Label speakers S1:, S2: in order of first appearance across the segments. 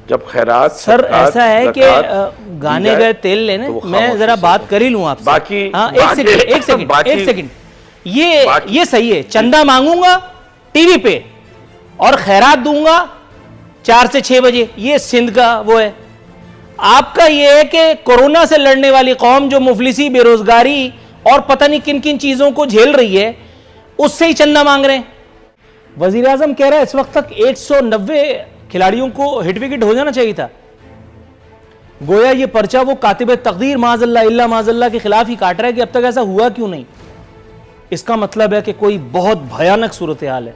S1: जब खैरात
S2: सर ऐसा है कि गाने गए तेल लेने, मैं जरा बात कर ही लूं आपसे।
S1: बाकी
S2: हाँ, एक सेकंड ये सही है, चंदा मांगूंगा टीवी पे और खैरात दूंगा 4 से 6 बजे, ये सिंध का वो है। आपका ये है कि कोरोना से लड़ने वाली कौम जो मुफलिसी, बेरोजगारी और पता नहीं किन किन चीजों को झेल रही है, उससे ही चंदा मांग रहे हैं। वजीर आजम कह रहा है इस वक्त तक 190 खिलाड़ियों को हिट विकेट हो जाना चाहिए था। गोया ये पर्चा वो कातिब तकदीर माज़अल्लाह इल्ला माज़अल्लाह के खिलाफ ही काट रहा है कि अब तक ऐसा हुआ क्यों नहीं। इसका मतलब है कि कोई बहुत भयानक सूरत हाल है।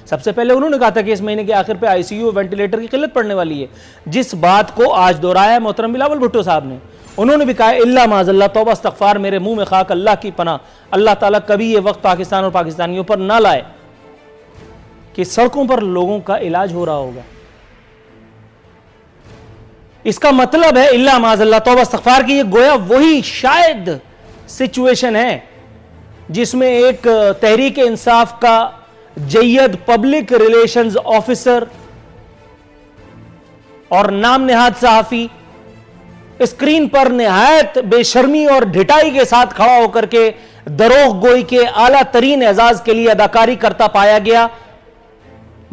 S2: सबसे पहले उन्होंने कहा था कि इस महीने के आखिर पे आईसीयू वेंटिलेटर की किल्लत पड़ने वाली है, जिस बात को आज दोहराया है मोहतरम बिलावल भुट्टो साहब ने। उन्होंने भी कहा इल्ला माज़अल्लाह, तौबा इस्तग़फ़ार, मेरे मुंह में खाक, अल्लाह की पनाह, अल्लाह ताला कभी ये वक्त पाकिस्तान और पाकिस्तानियों पर ना लाए कि सड़कों पर लोगों का इलाज हो रहा होगा। इसका मतलब है इल्ला माज़अल्लाह, तौबा इस्तग़फ़ार की ये गोया वही शायद सिचुएशन है जिसमें एक तहरीक इंसाफ का जय्यद पब्लिक रिलेशंस ऑफिसर और नाम नेहाद सहाफी स्क्रीन पर निहायत बेशर्मी और ढिठाई के साथ खड़ा होकर के दरोग गोई के आला तरीन एजाज के लिए अदाकारी करता पाया गया।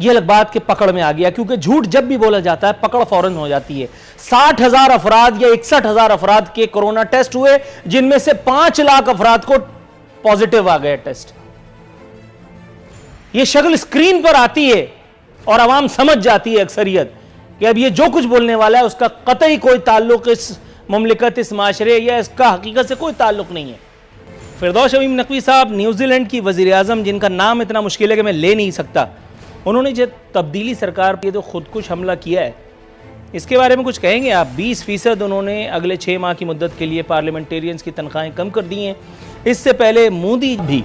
S2: यह अलग बात के पकड़ में आ गया, क्योंकि झूठ जब भी बोला जाता है पकड़ फौरन हो जाती है। 60,000 अफराद या 61,000 अफराद के कोरोना टेस्ट हुए, जिनमें से 5 लाख अफराद को पॉजिटिव आ गए टेस्ट। यह शक्ल स्क्रीन पर आती है और आवाम समझ जाती है अक्सरियत कि अब ये जो कुछ बोलने वाला है उसका कतई कोई ताल्लुक इस मुमलिकत, इस माशरे या इसका हकीकत से कोई ताल्लुक नहीं है। फिरदौस शमीम नकवी साहब न्यूजीलैंड की वजीर आजम, जिनका नाम इतना मुश्किल है कि मैं ले नहीं सकता, उन्होंने जो तब्दीली सरकार पर तो खुदकुश हमला किया है, इसके बारे में कुछ कहेंगे आप? 20% उन्होंने अगले 6 माह की मुद्दत के लिए पार्लियामेंटेरियंस की तनख्वाहें कम कर दी हैं। इससे पहले मोदी भी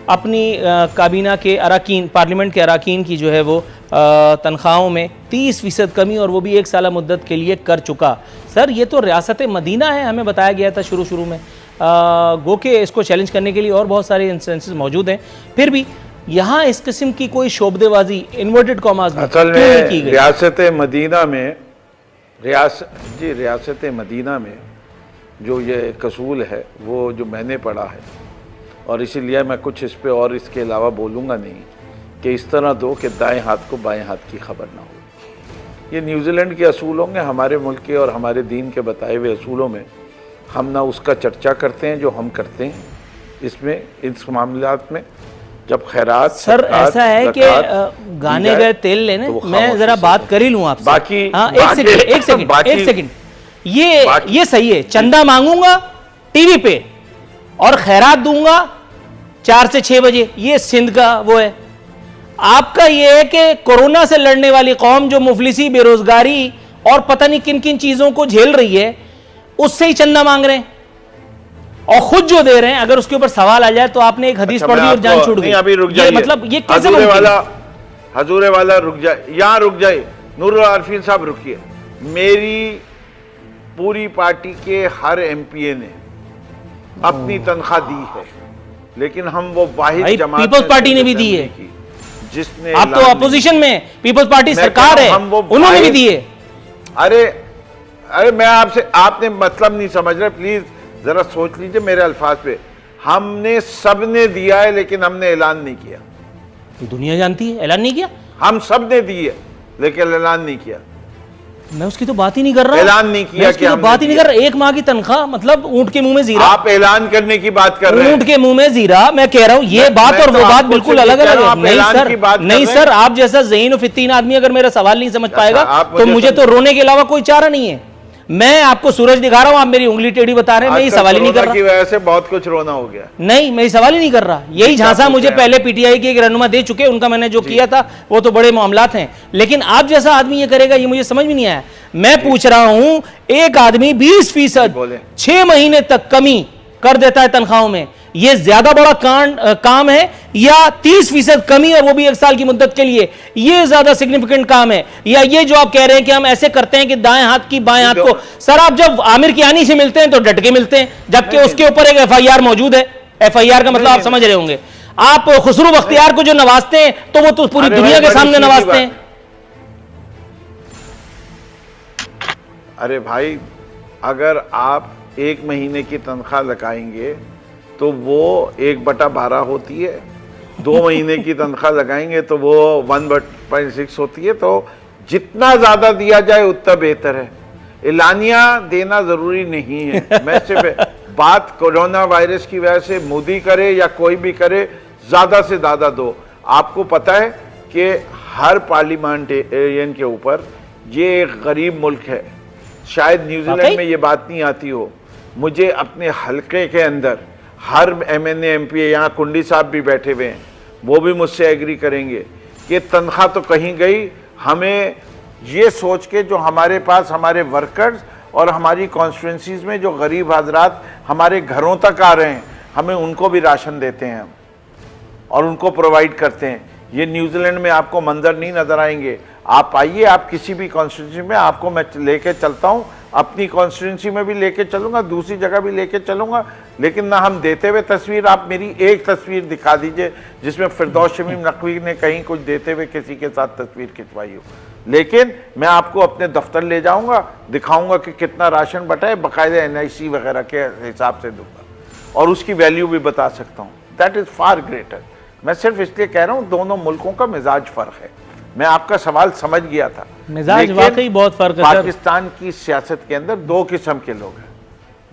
S2: अपनी काबीना के अराकीन, पार्लियामेंट के अराकीन की जो है वो तनख्वाहों में 30% कमी, और वो भी 1 साल मुद्दत के लिए कर चुका। सर ये तो रियासत मदीना है, हमें बताया गया था शुरू में, गो के इसको चैलेंज करने के लिए और बहुत सारे इंस्टेंसेस मौजूद हैं, फिर भी यहाँ इस किस्म की कोई शोबदेबाजी इन्वर्टेड कॉमास में
S1: असल में की गई। रियासत मदीना में जो ये कसूल है वो जो मैंने पढ़ा है, और इसीलिए मैं कुछ इस पे और इसके अलावा बोलूँगा नहीं, कि इस तरह दो कि दाएं हाथ को बाएं हाथ की खबर ना हो। ये न्यूजीलैंड के असूल होंगे, हमारे मुल्क के और हमारे दीन के बताए हुए असूलों में हम ना उसका चर्चा करते हैं जो हम करते हैं इसमें, इस मामलात में। जब खैरात
S2: सर ऐसा है कि गाने गए तेल लेने, तो मैं जरा बात कर ही लूं आपसे।
S1: बाकी
S2: हाँ, एक सेकंड ये सही है, चंदा मांगूंगा टीवी पे और खैरात दूंगा 4 से 6 बजे, ये सिंध का वो है। आपका ये है कि कोरोना से लड़ने वाली कौम जो मुफलिसी, बेरोजगारी और पता नहीं किन किन चीजों को झेल रही है, उससे ही चंदा मांग रहे हैं, और खुद जो दे रहे हैं। अगर उसके ऊपर सवाल आ जाए तो आपने एक हदीस पढ़ दी और जान छूट गई।
S1: अभी रुक जाइए,
S2: मतलब ये कैसे
S1: हजूरे वाला रुक जाए, यहाँ रुक जाए, नूरुल आरफीन साहब रुकिए। मेरी पूरी पार्टी के हर एमपीए ने अपनी तनख्वाह दी है, लेकिन हम वो वाहिद जमात
S2: पीपल्स पार्टी ने भी दी है,
S1: जिसने,
S2: आप तो अपोजिशन में, पीपल्स पार्टी सरकार है, उन्होंने भी दी है।
S1: अरे मैं आपसे, आपने मतलब नहीं समझ रहे, प्लीज जरा सोच लीजिए मेरे अल्फाज पे। हमने सबने दिया है, लेकिन हमने ऐलान नहीं किया।
S2: दुनिया जानती है, ऐलान नहीं किया।
S1: हम सब ने दी है, लेकिन ऐलान नहीं किया।
S2: मैं उसकी तो बात ही नहीं कर रहा,
S1: ऐलान नहीं किया,
S2: उसकी तो बात ही नहीं कर रहा। 1 माह की तनख्वाह मतलब ऊंट के मुंह में जीरा।
S1: आप ऐलान करने की बात कर रहे हैं,
S2: ऊंट के मुंह में जीरा। मैं कह रहा हूं ये बात और वो बात बिल्कुल अलग अलग है। नहीं सर, आप जैसा ज़हीन और फित्तीन आदमी अगर मेरा सवाल नहीं समझ पाएगा तो मुझे तो रोने के अलावा कोई चारा नहीं है। मैं आपको सूरज दिखा रहा हूं, आप मेरी उंगली टेढ़ी बता रहे हैं। मैं ये सवाल ही नहीं कर रहा,
S1: की वजह से बहुत कुछ रोना हो गया।
S2: नहीं, मैं सवाल ही नहीं कर रहा। यही झांसा मुझे पहले पीटीआई के एक रहनुमा दे चुके, उनका मैंने जो किया था वो तो बड़े मामलात हैं, लेकिन आप जैसा आदमी ये करेगा ये मुझे समझ में नहीं आया। मैं पूछ रहा हूं, एक आदमी 20% 6 महीने तक कमी कर देता है तनख्वाहों में, ये ज्यादा बड़ा काम है, या 30% कमी और वो भी 1 साल की मुद्दत के लिए, ये ज्यादा सिग्निफिकेंट काम है? या ये जो आप कह रहे हैं कि हम ऐसे करते हैं कि दाएं हाथ की बाएं हाथ को। सर आप जब आमिर कियानी से मिलते हैं तो डट के मिलते हैं, जबकि उसके ऊपर एक FIR मौजूद है। FIR का मतलब आप समझ रहे होंगे। आप खुसरू बख्तियार को जो नवाजते हैं तो वो तो पूरी दुनिया के सामने नवाजते हैं।
S1: अरे भाई, अगर आप 1 महीने की तनख्वाह लगाएंगे तो वो 1/12 होती है, 2 महीने की तनख्वाह लगाएंगे तो वो 1/6 होती है। तो जितना ज़्यादा दिया जाए उतना बेहतर है। एलानिया देना ज़रूरी नहीं है। मैं सिर्फ बात कोरोना वायरस की वजह से मोदी करे या कोई भी करे, ज़्यादा से ज़्यादा दो। आपको पता है कि हर पार्लियामेंटेरियन के ऊपर ये एक गरीब मुल्क है। शायद न्यूजीलैंड में ये बात नहीं आती हो। मुझे अपने हलके के अंदर हर MNA MP, यहाँ कुंडी साहब भी बैठे हुए हैं, वो भी मुझसे एग्री करेंगे कि तनख्वाह तो कहीं गई। हमें ये सोच के जो हमारे पास हमारे वर्कर्स और हमारी कॉन्स्टिट्यूंसीज में जो गरीब हजरात हमारे घरों तक आ रहे हैं, हमें उनको भी राशन देते हैं और उनको प्रोवाइड करते हैं। ये न्यूजीलैंड में आपको मंजर नहीं नजर आएंगे। आप आइए, आप किसी भी कॉन्स्टिट्यूंसी में, आपको मैं लेके चलता हूँ, अपनी कॉन्स्टिट्यूंसी में भी लेके चलूंगा, दूसरी जगह भी लेके चलूंगा। लेकिन ना हम देते हुए तस्वीर, आप मेरी एक तस्वीर दिखा दीजिए जिसमें फिरदौस शमीम नकवी ने कहीं कुछ देते हुए किसी के साथ तस्वीर खिंचवाई हो। लेकिन मैं आपको अपने दफ्तर ले जाऊंगा, दिखाऊंगा कि कितना राशन बटा है, बाकायदा NIC वगैरह के हिसाब से दूंगा और उसकी वैल्यू भी बता सकता हूँ। That is far greater. मैं सिर्फ इसलिए कह रहा हूँ दोनों मुल्कों का मिजाज फ़र्क है। मैं आपका सवाल समझ गया था,
S2: मिजाज वाकई बहुत फ़र्क है।
S1: पाकिस्तान की सियासत के अंदर 2 किस्म के लोग हैं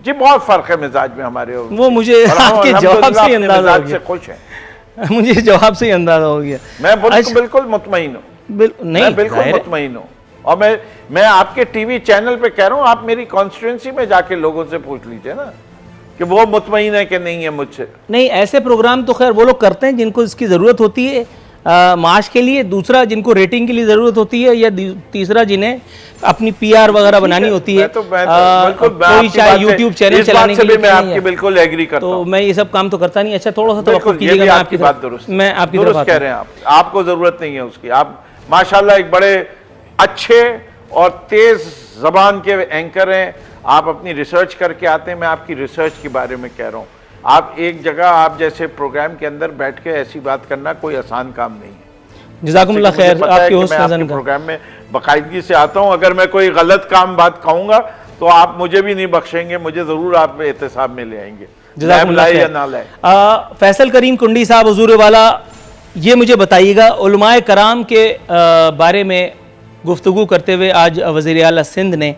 S1: जी, बहुत फ़र्क है मिजाज में हमारे।
S2: वो मुझे आपके जवाब से अंदाजा हो गया।
S1: खुश है,
S2: मुझे जवाब से अंदाजा हो गया।
S1: मैं बिल्कुल मुतमईन हूँ। मैं बिल्कुल मुतमईन हूँ। और मैं आपके टीवी चैनल पे कह रहा हूँ, आप मेरी कॉन्स्टिट्यूंसी में जाके लोगों से पूछ लीजिए ना कि वो मुतमईन है कि नहीं है मुझसे।
S2: नहीं, ऐसे प्रोग्राम तो खैर वो लोग करते हैं जिनको इसकी ज़रूरत होती है माश के लिए, दूसरा जिनको रेटिंग के लिए ज़रूरत होती है, या तीसरा जिन्हें अपनी PR वगैरह बनानी होती है। कोई शायद YouTube चैनल चलाने के लिए
S1: मैं आपकी बिल्कुल एग्री करता हूं।
S2: तो मैं ये सब काम तो करता नहीं। अच्छा, थोड़ा सा तो
S1: कीजिएगा। आपकी बात दुरुस्त,
S2: मैं आपकी तरफ
S1: कह रहे हैं। आपको ज़रूरत नहीं है उसकी। आप माशाल्लाह एक बड़े अच्छे और तेज ज़बान के एंकर हैं। आप अपनी रिसर्च करके आते हैं। मैं आपकी रिसर्च के बारे में कह रहा हूँ। आप एक जगह आप जैसे प्रोग्राम के अंदर बैठ के ऐसी बात करना कोई आसान काम नहीं है।
S2: जज़ाकुमुल्लाह खैर। आपके होस्ट
S1: मैं प्रोग्राम में बाकायदगी से आता हूँ। अगर मैं कोई गलत काम बात कहूँगा तो आप मुझे भी नहीं बख्शेंगे, मुझे ज़रूर आप एहतसाब में ले आएंगे, या ना लाए।
S2: फैसल करीम कुंडी साहब हुजूर वाला, ये मुझे बताइएगा, उलमाए कराम के बारे में गुफ्तगू करते हुए आज वज़ीर आला सिंध ने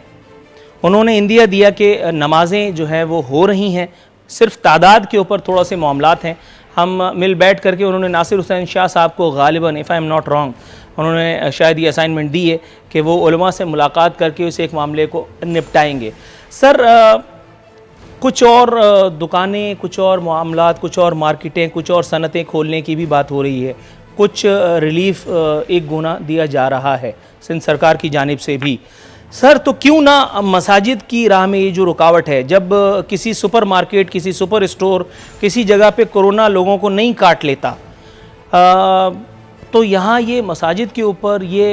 S2: उन्होंने इंदिया दिया कि नमाजें जो हैं वो हो रही हैं, सिर्फ तादाद के ऊपर थोड़ा से मामलात हैं। हम मिल बैठ करके उन्होंने नासिर हुसैन शाह साहब को गालिबन, if I am not wrong, उन्होंने शायद ये असाइनमेंट दी है कि वो उलमा से मुलाकात करके उस एक मामले को निपटाएंगे। सर, कुछ और दुकानें, कुछ और मामलात, कुछ और मार्केटें, कुछ और सनतें खोलने की भी बात हो रही है। कुछ रिलीफ एक गुना दिया जा रहा है सिंध सरकार की जानिब से भी। सर, तो क्यों ना मसाजिद की राह में ये जो रुकावट है, जब किसी सुपर मार्केट, किसी सुपर स्टोर, किसी जगह पे कोरोना लोगों को नहीं काट लेता, तो यहाँ ये मसाजिद के ऊपर ये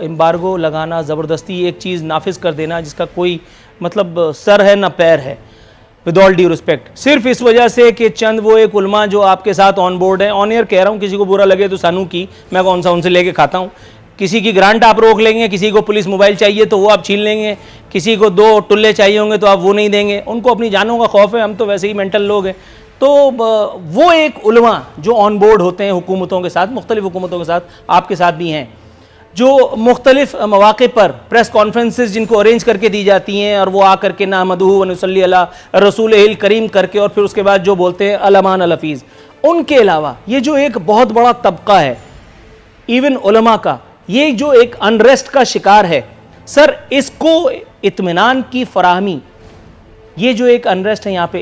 S2: एम्बार्गो लगाना, ज़बरदस्ती एक चीज़ नाफिज कर देना जिसका कोई मतलब सर है ना पैर है, विद ऑल ड्यू रिस्पेक्ट, सिर्फ इस वजह से कि चंद वो एक उलमा जो आपके साथ ऑन बोर्ड है। ऑन एयर कह रहा हूँ, किसी को बुरा लगे तो सानू की, मैं कौन सा उनसे लेके खाता हूँ। किसी की ग्रांट आप रोक लेंगे, किसी को पुलिस मोबाइल चाहिए तो वो आप छीन लेंगे, किसी को 2 टुल्ले चाहिए होंगे तो आप वो नहीं देंगे। उनको अपनी जानों का खौफ है, हम तो वैसे ही मेंटल लोग हैं। तो वो एक उलमा जो ऑन बोर्ड होते हैं हुकूमतों के साथ, मुख्तलिफ हुकूमतों के साथ, आपके साथ भी हैं, जो मुख्तलिफ मौके पर प्रेस कॉन्फ्रेंसेस जिनको अरेंज करके दी जाती हैं और वो आकर के नामदहू व नसल्ली अला रसूल करीम करके और फिर उसके बाद जो बोलते हैं अलमान अलफीज़, उनके अलावा ये जो एक बहुत बड़ा तबका है इवन उलमा का, ये जो एक अनरेस्ट का शिकार है, सर इसको इत्मीनान की फराहमी, ये जो एक अनरेस्ट है यहाँ पे,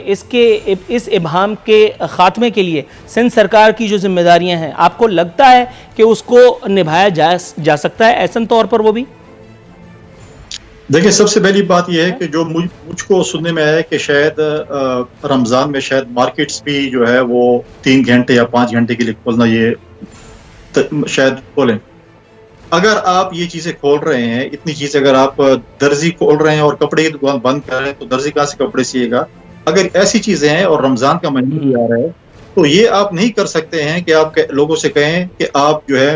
S2: इस इबहाम के ख़ात्मे के लिए सिंध सरकार की जो जिम्मेदारियाँ हैं, आपको लगता है कि उसको निभाया जा सकता है ऐसा तौर पर? वो भी
S3: देखिए, सबसे पहली बात यह है कि जो मुझको सुनने में आया कि शायद रमज़ान में शायद मार्केट्स भी जो है वो 3 घंटे या 5 घंटे के लिए खोलना ये शायद खोलें। अगर आप ये चीजें खोल रहे हैं, इतनी चीजें, अगर आप दर्जी खोल रहे हैं और कपड़े की दुकान बंद कर रहे हैं तो दर्जी कहाँ से कपड़े सिएगा? अगर ऐसी चीजें हैं और रमजान का महीना भी आ रहा है तो ये आप नहीं कर सकते हैं कि आप लोगों से कहें कि आप जो है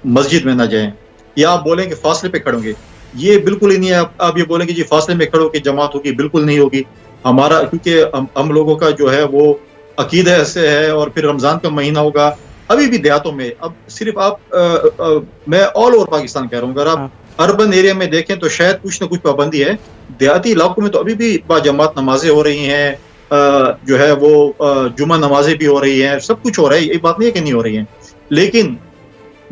S3: मस्जिद में ना जाएं, या आप बोलें कि फासले पे खड़ोगे। ये बिल्कुल ही नहीं है। आप ये बोलेंगे जी फासले में खड़ो कि जमात होगी, बिल्कुल नहीं होगी। हमारा, क्योंकि हम लोगों का जो है वो अकीदा ऐसे है, और फिर रमजान का महीना होगा। अभी भी देहातों में, अब सिर्फ मैं ऑल ओवर पाकिस्तान कह रहा हूँ, अगर आप अर्बन एरिया में देखें तो शायद कुछ ना कुछ पाबंदी है। देहाती इलाकों में तो अभी भी बाजमात नमाजें हो रही हैं, जो है वो जुमा नमाजें भी हो रही हैं, सब कुछ हो रहा है, ये बात नहीं है कि नहीं हो रही है। लेकिन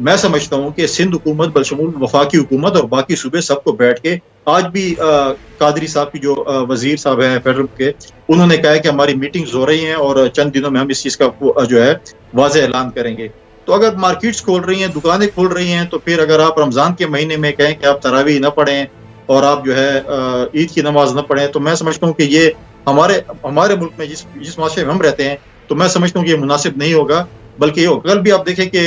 S3: मैं समझता हूं कि सिंध हुकूमत बशमूल वफाकी हुकूमत और बाकी सूबे सबको बैठ के, आज भी कादरी साहब की जो वजीर साहब है फेडरल के, उन्होंने कहा है कि हमारी मीटिंग्स हो रही हैं और चंद दिनों में हम इस चीज़ का जो है वाज़ेह ऐलान करेंगे। तो अगर मार्केट्स खोल रही हैं, दुकानें खोल रही हैं, तो फिर अगर आप रमज़ान के महीने में कहें कि आप तरावी न पढ़ें और आप जो है ईद की नमाज न पढ़ें, तो मैं समझता हूँ कि ये हमारे मुल्क में जिस माशरे में हम रहते हैं, तो मैं समझता हूँ कि ये मुनासिब नहीं होगा। बल्कि ये कल भी आप देखें कि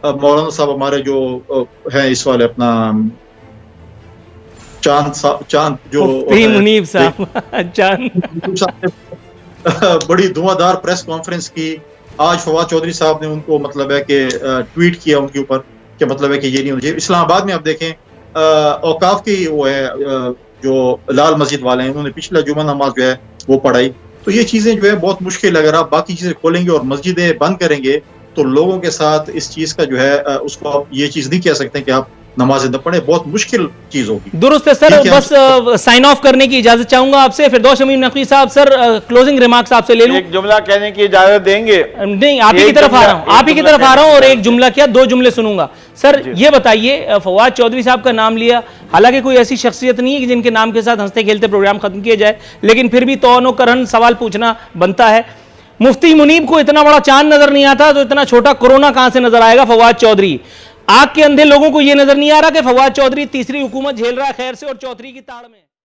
S3: मौलाना साहब हमारे जो हैं इस वाले अपना चांद जो
S2: मुनीब साहब चांद
S3: बड़ी धुआंधार प्रेस कॉन्फ्रेंस की। आज फवाद चौधरी साहब ने उनको मतलब है कि ट्वीट किया उनके ऊपर कि मतलब है कि ये नहीं होना चाहिए। इस्लामाबाद में आप देखें औकाफ की वो है जो लाल मस्जिद वाले हैं, उन्होंने पिछला जुमा नमाज जो है वो पढ़ाई। तो ये चीजें जो है बहुत मुश्किल, अगर आप बाकी चीजें खोलेंगे और मस्जिदें बंद करेंगे तो लोगों के साथ इस चीज का जो है उसको आप ये चीज नहीं कह सकते कि आप नमाज न पढ़े, बहुत मुश्किल चीज होगी।
S2: दुरुस्त है सर। बस साइन ऑफ करने की इजाजत चाहूंगा आपसे। फिरदौस शमीम नकवी साहब, सर क्लोजिंग रिमार्क्स आपसे ले लूं।
S1: एक जुमला कहने की इजाजत देंगे?
S2: नहीं, आप ही की तरफ आ रहा हूं, आप ही की तरफ आ रहा हूं, और एक जुमला क्या, दो जुमले सुनूंगा। सर ये बताइए, फवाद चौधरी साहब का नाम लिया, हालांकि कोई ऐसी शख्सियत नहीं है कि जिनके नाम के साथ हंसते खेलते प्रोग्राम खत्म किया जाए, लेकिन फिर भी तौनो करहन सवाल पूछना बनता है। मुफ्ती मुनीब को इतना बड़ा चांद नजर नहीं आता, तो इतना छोटा कोरोना कहां से नजर आएगा फवाद चौधरी? आग के अंधे लोगों को यह नजर नहीं आ रहा कि फवाद चौधरी तीसरी हुकूमत झेल रहा है खैर से और चौधरी की ताड़ में।